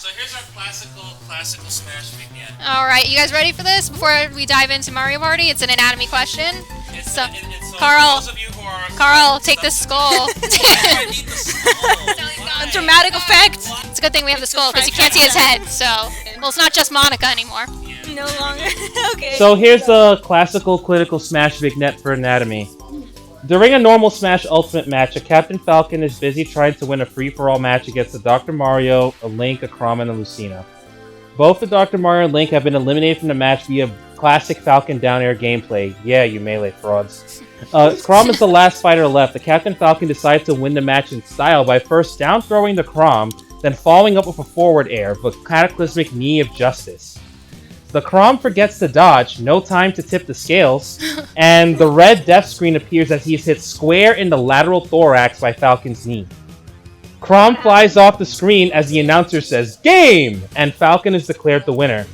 So here's our classical Smash vignette. All right, you guys ready for this? Before we dive into Mario Party, it's an anatomy question. So Carl, for those of you who are Carl, take the skull. I need the skull. A dramatic effect. It's a good thing we have the skull because you can't see his head. So, well, it's not just Monica anymore. No longer. Okay. So here's the classical critical Smash vignette for anatomy. During a normal Smash Ultimate match, a Captain Falcon is busy trying to win a free-for-all match against a Dr. Mario, a Link, a Chrom, and a Lucina. Both the Dr. Mario and Link have been eliminated from the match via classic Falcon down air gameplay. Yeah, you melee frauds. Chrom is the last fighter left. The Captain Falcon decides to win the match in style by first down throwing the Chrom, then following up with a forward air, but cataclysmic knee of justice. The Chrom forgets to dodge, no time to tip the scales, and the red death screen appears as he is hit square in the lateral thorax by Falcon's knee. Chrom flies off the screen as the announcer says, "Game!" and Falcon is declared the winner.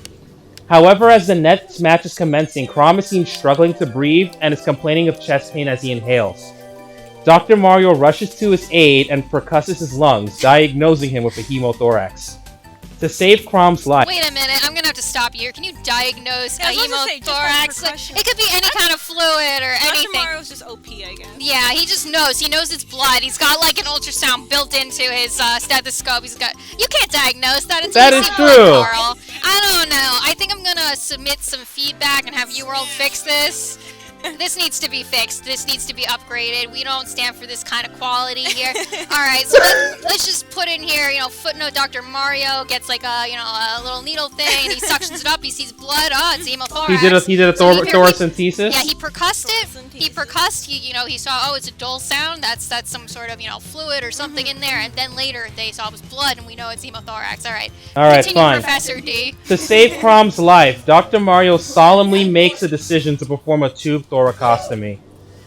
However, as the next match is commencing, Chrom is seen struggling to breathe and is complaining of chest pain as he inhales. Dr. Mario rushes to his aid and percusses his lungs, diagnosing him with a hemothorax. To save Chrom's life... Wait a minute, I'm gonna have to stop you here. Can you diagnose a I was about to say, just by hemothorax? percussion. It could be any kind of fluid or Dr. anything. Mario's just OP, I guess. Yeah, he just knows. He knows it's blood. He's got like an ultrasound built into his stethoscope. He's got. You can't diagnose that. It's That easy is to true. learn, Carl. I don't know. I think I'm gonna submit some feedback and have UWorld fix this. This needs to be fixed. This needs to be upgraded. We don't stand for this kind of quality here. All right, so let's just put in here, footnote Dr. Mario gets like a little needle thing, and he suctions it up. He sees blood. Oh, it's hemothorax. He did a thoracentesis? Yeah, he percussed it. He percussed. He saw, oh, it's a dull sound. That's some sort of fluid or something in there. And then later they saw it was blood, and we know it's hemothorax. All right. Continue, fine. Professor D. To save Chrom's life, Dr. Mario solemnly makes a decision to perform a tube thoracostomy.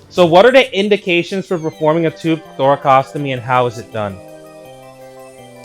So what are the indications for performing a tube thoracostomy and how is it done?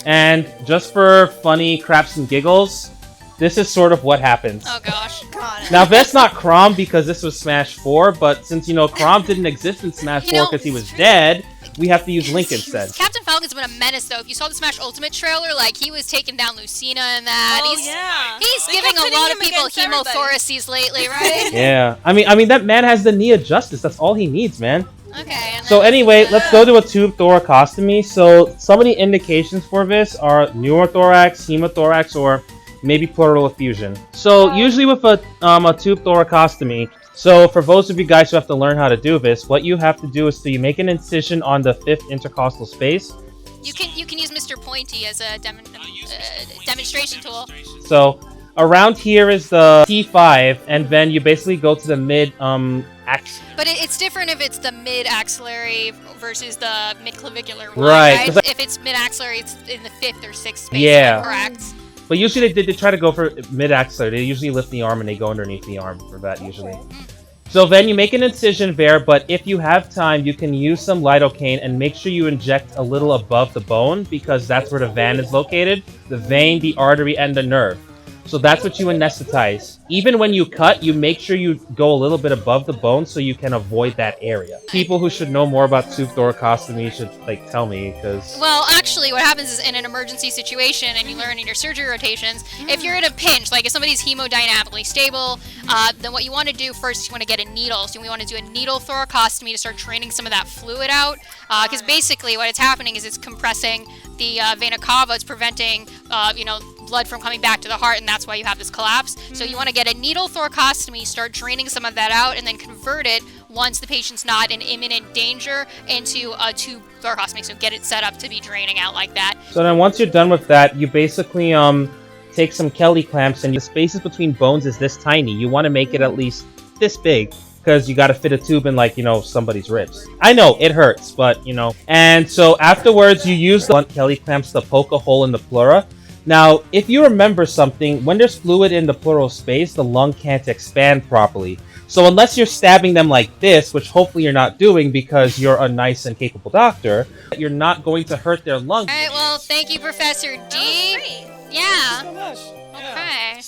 And just for funny craps and giggles, this is sort of what happens. Oh gosh. Now that's not Chrom because this was Smash 4, but since Chrom didn't exist in Smash 4 because he was dead, we have to use Link instead. Captain Falcon's been a menace, though. If you saw the Smash Ultimate trailer, like, he was taking down Lucina and that. Oh, yeah. He's They giving kept a lot pitting of him people against everybody. hemothoraces lately, right? Yeah, I mean that man has the knee of justice. That's all he needs, man. Okay. And So then- anyway, let's go to a tube thoracostomy. So some of the indications for this are pneumothorax, hemothorax, or maybe pleural effusion. So usually with a tube thoracostomy, so for those of you guys who have to learn how to do this, what you have to do is you make an incision on the 5th intercostal space. You can use Mr. Pointy as a demonstration tool. So around here is the T5, and then you basically go to the mid axis. But it's different if it's the mid-axillary versus the mid-clavicular one, Right, 'cause If it's mid-axillary, it's in the 5th or 6th space, Yeah. correct? But usually they try to go for mid-axillary. They usually lift the arm and they go underneath the arm for that usually. So then you make an incision there, but if you have time, you can use some lidocaine and make sure you inject a little above the bone because that's where the vein is located. The vein, the artery, and the nerve. So that's what you anesthetize. Even when you cut, you make sure you go a little bit above the bone so you can avoid that area. People who should know more about tube thoracostomy should tell me because... Well, actually, what happens is in an emergency situation, and you learn in your surgery rotations, if you're in a pinch, like if somebody's hemodynamically stable, then what you want to do first, you want to get a needle. So we want to do a needle thoracostomy to start draining some of that fluid out. Because basically what it's happening is it's compressing the vena cava. It's preventing, blood from coming back to the heart, and that's why you have this collapse. So you want to get a needle thoracostomy, start draining some of that out, and then convert it once the patient's not in imminent danger into a tube thoracostomy. So get it set up to be draining out like that. So then once you're done with that, you basically take some Kelly clamps, and the spaces between bones is this tiny. You want to make it at least this big because you got to fit a tube in somebody's ribs. I know it hurts, but And so afterwards, you use the blunt Kelly clamps to poke a hole in the pleura. Now, if you remember something, when there's fluid in the pleural space, the lung can't expand properly. So unless you're stabbing them like this, which hopefully you're not doing because you're a nice and capable doctor, you're not going to hurt their lungs. All right, well, thank you, Professor D. That was great. Yeah. so much. Okay.